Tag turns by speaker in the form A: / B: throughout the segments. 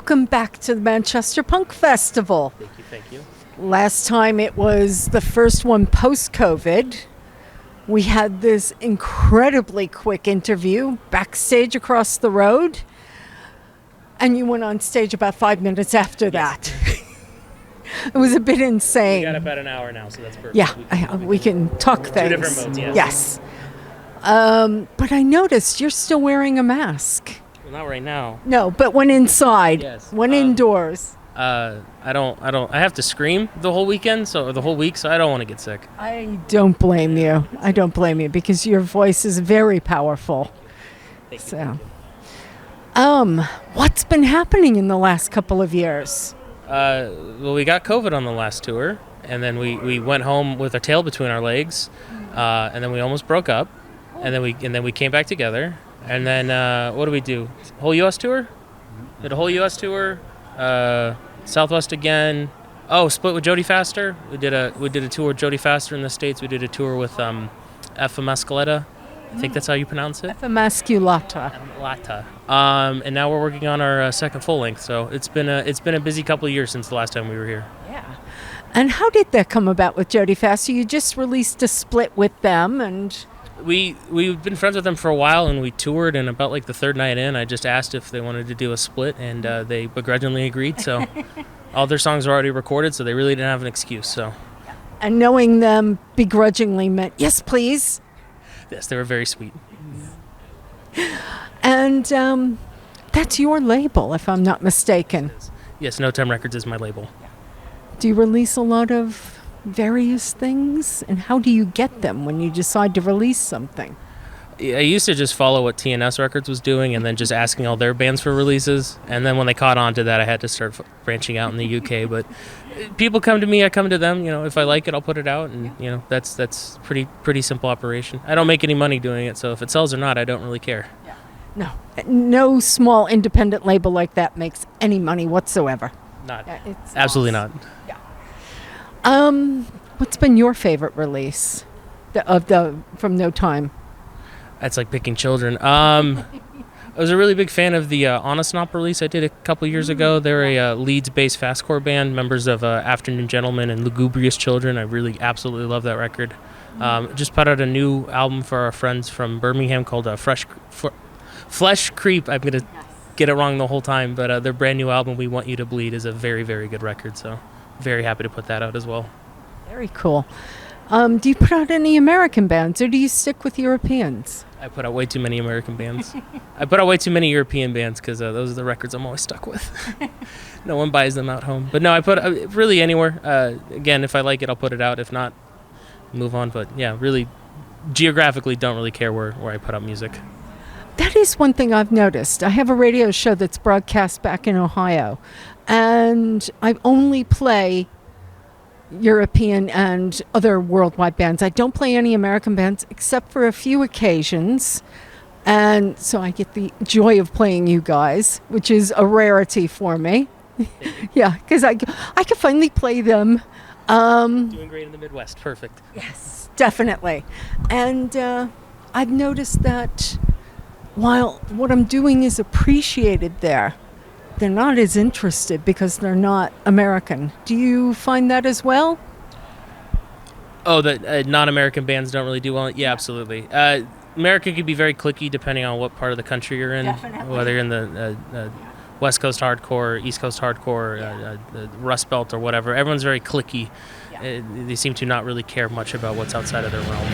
A: welcome back to the Manchester Punk Festival.
B: Thank you.
A: Last time it was the first one post-COVID. We had this incredibly quick interview backstage across the road, and you went on stage about 5 minutes after that. It was a bit insane.
B: We got about an hour now, so that's perfect.
A: Yeah, we can talk things.
B: 2 different modes,
A: yes. But I noticed you're still wearing a mask.
B: Well, not right now.
A: No, but when inside, when indoors.
B: I have to scream the whole weekend, so the whole week, so I don't want to get sick.
A: I don't blame you. Because your voice is very powerful.
B: Thank
A: you. What's been happening in the last couple of years?
B: Well, we got COVID on the last tour, and then we went home with our tail between our legs, and then we almost broke up, and then we came back together, and then what did we do? Whole U.S. tour? Did a whole U.S. tour. Southwest again. Oh, split with Jodie Faster. We did a tour with Jodie Faster in the States. We did a tour with Effa Mascoletta. I think that's how you pronounce it.
A: Effa Masculata.
B: And now we're working on our second full length. So it's been a busy couple of years since the last time we were here.
A: Yeah. And how did that come about with Jodie Faster? You just released a split with them, and
B: we've been friends with them for a while, and we toured, and about like the third night in, I just asked if they wanted to do a split, and they begrudgingly agreed. So all their songs are already recorded, so they really didn't have an excuse. So,
A: and knowing them begrudgingly meant yes, please.
B: Yes, they were very sweet.
A: And that's your label, if I'm not mistaken.
B: Yes, No Time Records is my label.
A: Do you release a lot of various things, and how do you get them when you decide to release something?
B: I used to just follow what TNS Records was doing and then just asking all their bands for releases, and then when they caught on to that, I had to start branching out in the UK. But people come to me, I come to them. If I like it, I'll put it out, and that's pretty simple operation. I don't make any money doing it, so if it sells or not, I don't really care.
A: No small independent label like that makes any money whatsoever.
B: Absolutely not.
A: What's been your favorite release from No Time?
B: That's like picking children. I was a really big fan of the Honest Knop release I did a couple years ago. They're a Leeds-based fastcore band, members of Afternoon Gentlemen and Lugubrious Children. I really absolutely love that record. Just put out a new album for our friends from Birmingham called Flesh Creep. I'm going to get it wrong the whole time, but their brand new album, We Want You to Bleed, is a very, very good record. So very happy to put that out as well.
A: Very cool. Do you put out any American bands, or do you stick with Europeans?
B: I put out way too many American bands. I put out way too many European bands because those are the records I'm always stuck with. No one buys them out home. But no, I put really anywhere. Again, if I like it, I'll put it out. If not, move on. But yeah, really, geographically, don't really care where I put out music.
A: That is one thing I've noticed. I have a radio show that's broadcast back in Ohio, and I only play European and other worldwide bands. I don't play any American bands except for a few occasions, and so I get the joy of playing you guys, which is a rarity for me. Yeah, because I can finally play them.
B: Doing great in the Midwest. Perfect.
A: Yes, definitely. And I've noticed that while what I'm doing is appreciated there, they're not as interested because they're not American. Do you find that as well?
B: Oh, that non-American bands don't really do well? Yeah, absolutely. America can be very cliquey depending on what part of the country you're in. Definitely. Whether you're in the West Coast hardcore, East Coast hardcore, the Rust Belt or whatever. Everyone's very cliquey. Yeah. They seem to not really care much about what's outside of their realm.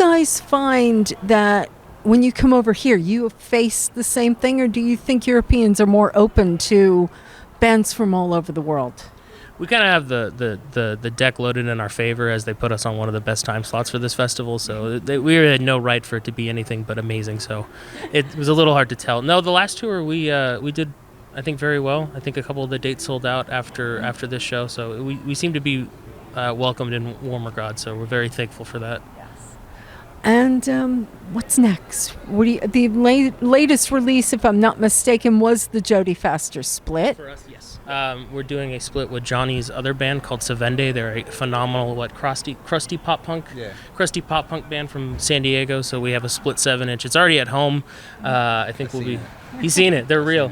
A: guys find that when you come over here, you face the same thing, or do you think Europeans are more open to bands from all over the world?
B: We kind of have the deck loaded in our favor as they put us on one of the best time slots for this festival. So we had no right for it to be anything but amazing. So it was a little hard to tell. No, the last tour we did, I think, very well. I think a couple of the dates sold out after this show. So we seem to be welcomed in warm regard. So we're very thankful for that.
A: And what's next? The latest release, if I'm not mistaken, was the Jodie Faster split.
B: For us, yes. We're doing a split with Johnny's other band called Savende. They're a phenomenal, crusty pop punk, crusty pop punk band from San Diego. So we have a split 7-inch. It's already at home. I think he's seen it. They're real.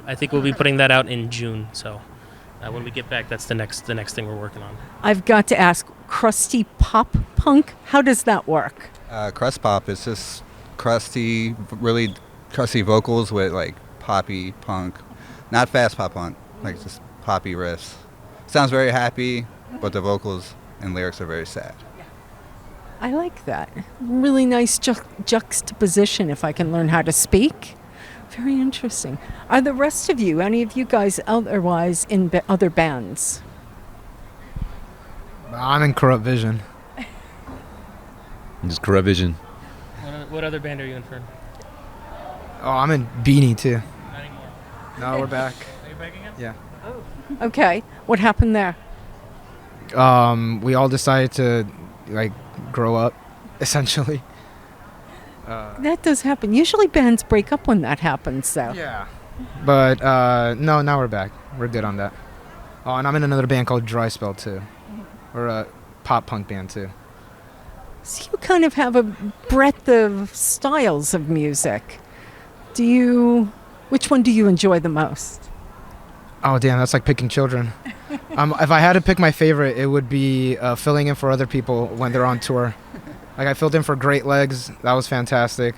B: I think we'll be putting that out in June. So when we get back, that's the next thing we're working on.
A: I've got to ask, crusty pop punk, how does that work?
C: Crust pop is just crusty, really crusty vocals with like poppy punk, not fast pop punk, like just poppy riffs. Sounds very happy, but the vocals and lyrics are very sad.
A: I like that. Really nice juxtaposition, if I can learn how to speak. Very interesting. Are the rest of you, any of you guys otherwise in other bands?
D: I'm in Corrupt Vision.
E: Just Corrupt Vision.
B: What other band are you in for?
D: Oh, I'm in Beanie too.
B: Not anymore.
D: No, we're back.
B: Are you back again?
D: Yeah.
A: Okay. What happened there?
D: We all decided to grow up, essentially.
A: That does happen. Usually bands break up when that happens, though.
D: Yeah. But no, now we're back. We're good on that. Oh, and I'm in another band called Dry Spell too. We're a pop punk band too.
A: So you kind of have a breadth of styles of music. Which one do you enjoy the most?
D: Oh, damn, that's like picking children. If I had to pick my favorite, it would be filling in for other people when they're on tour. Like, I filled in for Great Legs. That was fantastic.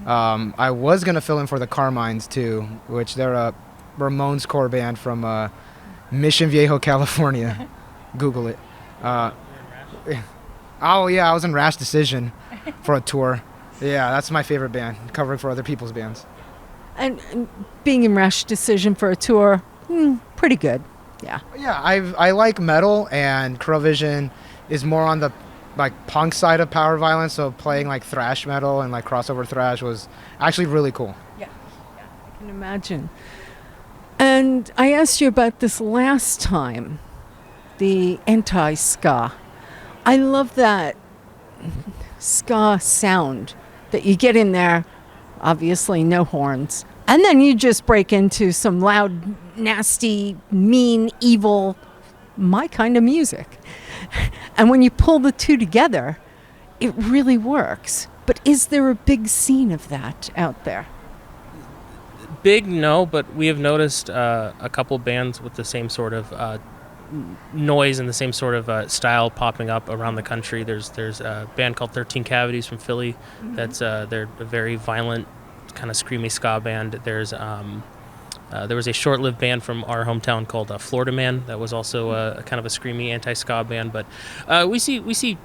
D: I was going to fill in for the Carmines, too, which they're a Ramones core band from Mission Viejo, California. Google it. Oh, yeah, I was in Rash Decision for a tour. Yeah, that's my favorite band, covering for other people's bands.
A: And being in Rash Decision for a tour, pretty good. Yeah.
D: Yeah, I like metal, and Corrupt Vision is more on the punk side of Power Violence, so playing thrash metal and crossover thrash was actually really cool.
A: Yeah, I can imagine. And I asked you about this last time, the anti-ska. I love that ska sound that you get in there, obviously no horns, and then you just break into some loud, nasty, mean, evil, my kind of music. And when you pull the two together, it really works. But is there a big scene of that out there?
B: Big, no, but we have noticed a couple bands with the same sort of noise and the same sort of style popping up around the country. There's a band called 13 Cavities from Philly. Mm-hmm. They're a very violent, kind of screamy ska band. There was a short-lived band from our hometown called Florida Man that was also a kind of a screamy anti-ska band. But we see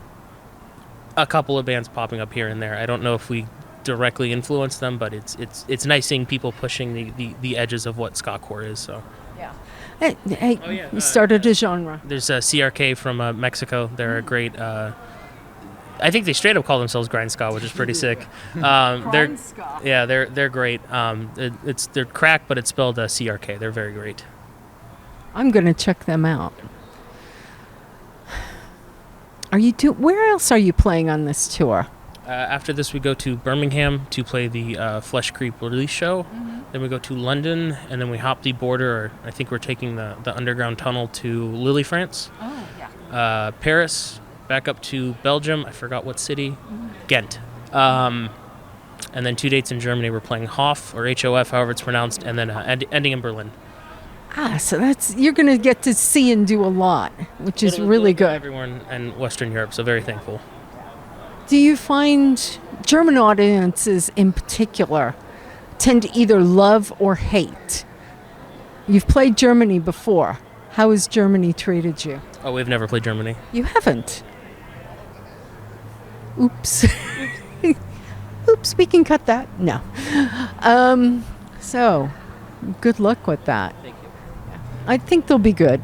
B: a couple of bands popping up here and there. I don't know if we directly influence them, but it's nice seeing people pushing the edges of what ska core is. So.
A: Yeah. Hey, you started a genre.
B: There's CRK from Mexico. They're a great. I think they straight up call themselves grind ska, which is pretty sick.
A: Grind ska.
B: Yeah, they're great. They're crack, but it's spelled CRK. They're very great.
A: I'm gonna check them out. Where else are you playing on this tour?
B: After this, we go to Birmingham to play the Flesh Creep release show. Mm-hmm. Then we go to London, and then we hop the border. Or I think we're taking the underground tunnel to Lille, France.
A: Oh, yeah.
B: Paris, back up to Belgium. I forgot what city. Mm-hmm. Ghent. And then 2 dates in Germany. We're playing Hof, or HOF, however it's pronounced, and then ending in Berlin.
A: So you're going to get to see and do a lot, which is really good.
B: Everywhere in Western Europe, so very thankful.
A: Do you find German audiences in particular tend to either love or hate? You've played Germany before. How has Germany treated you?
B: Oh, we've never played Germany.
A: You haven't? Oops. Oops, we can cut that. No. So, good luck with that.
B: Thank you.
A: I think they'll be good.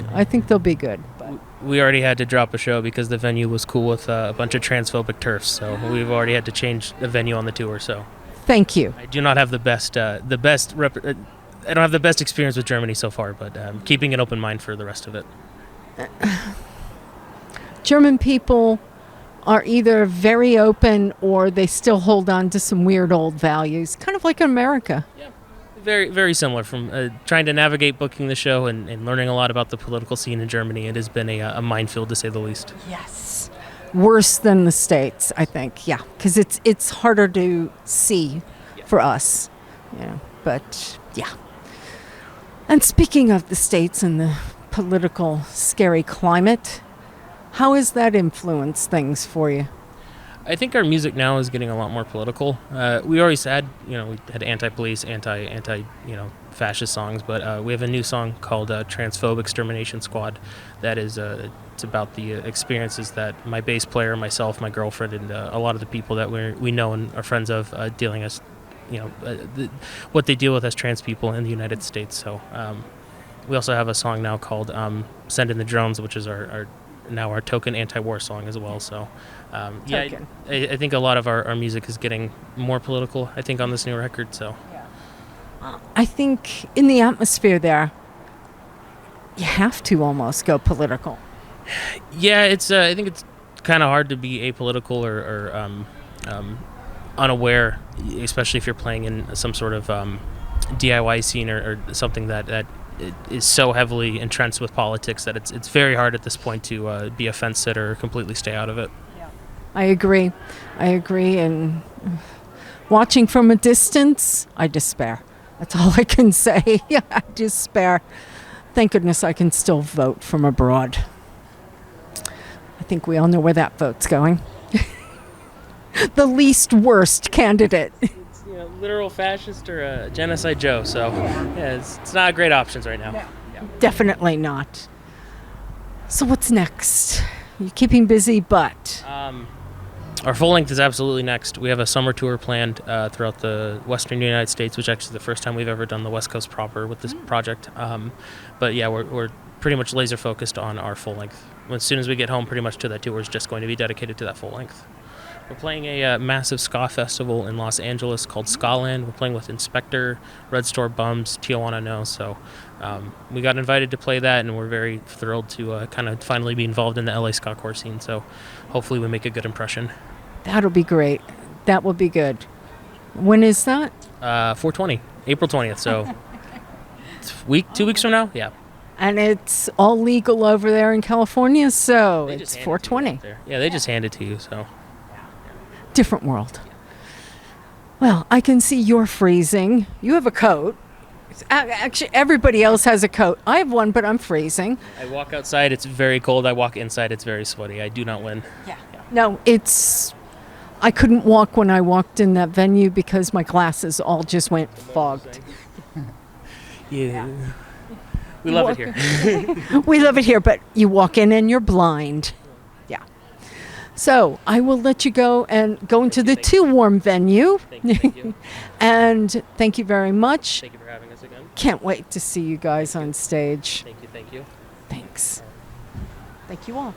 A: But
B: We already had to drop a show because the venue was cool with a bunch of transphobic turfs, so we've already had to change the venue on the tour. So
A: thank you.
B: I do not have I don't have the best experience with Germany so far, but keeping an open mind for the rest of it.
A: German people are either very open or they still hold on to some weird old values, kind of like America.
B: Yeah, very, very similar. From trying to navigate booking the show and learning a lot about the political scene in Germany, it has been a minefield to say the least.
A: Yes. Worse than the States, I think. Yeah, because it's harder to see for us. But yeah. And speaking of the States and the political scary climate, how has that influenced things for you?
B: I think our music now is getting a lot more political. We always had, we had anti-police, fascist songs, but we have a new song called Transphobe Extermination Squad that is it's about the experiences that my bass player, myself, my girlfriend, and a lot of the people that we know and are friends of dealing as, what they deal with as trans people in the United States. So we also have a song now called Send in the Drones, which is our token anti-war song as well. So I think a lot of our music is getting more political, I think, on this new record. So
A: I think in the atmosphere there, you have to almost go political.
B: Yeah, I think it's kind of hard to be apolitical or unaware, especially if you're playing in some sort of DIY scene or something that is so heavily entrenched with politics that it's very hard at this point to be a fence sitter or completely stay out of it.
A: I agree, and watching from a distance, I despair. That's all I can say. Yeah, I despair. Thank goodness I can still vote from abroad. I think we all know where that vote's going. The least worst candidate.
B: It's literal fascist or genocide Joe. So yeah, it's not great options right now.
A: No. Yeah. Definitely not. So what's next? You're keeping busy, but
B: our full length is absolutely next. We have a summer tour planned throughout the western United States, which actually is the first time we've ever done the West Coast proper with this project. But yeah, we're pretty much laser focused on our full length. As soon as we get home, pretty much to that tour is just going to be dedicated to that full length. We're playing a massive ska festival in Los Angeles called Skaland. We're playing with Inspector, Red Store Bums, Tijuana No. So we got invited to play that, and we're very thrilled to kind of finally be involved in the LA ska core scene. So hopefully we make a good impression.
A: That'll be great. That will be good. When is that?
B: 4/20, April 20th. So it's 2 weeks from now? Yeah.
A: And it's all legal over there in California, so
B: They
A: it's
B: just hand it to you
A: 420.
B: out there. Yeah, they just hand it to you. So
A: Different world. Well, I can see you're freezing. You have a coat. Actually, everybody else has a coat. I have one, but I'm freezing.
B: I walk outside, it's very cold. I walk inside, it's very sweaty. I do not win.
A: Yeah. No, I couldn't walk when I walked in that venue because my glasses all just went fogged.
B: Yeah. We love it here.
A: We love it here, but you walk in and you're blind. Yeah. So I will let you go and go into the too warm venue.
B: Thank you.
A: And thank you very much.
B: Thank you for having us again.
A: Can't wait to see you guys on stage.
B: Thank you.
A: Thanks. Thank you all.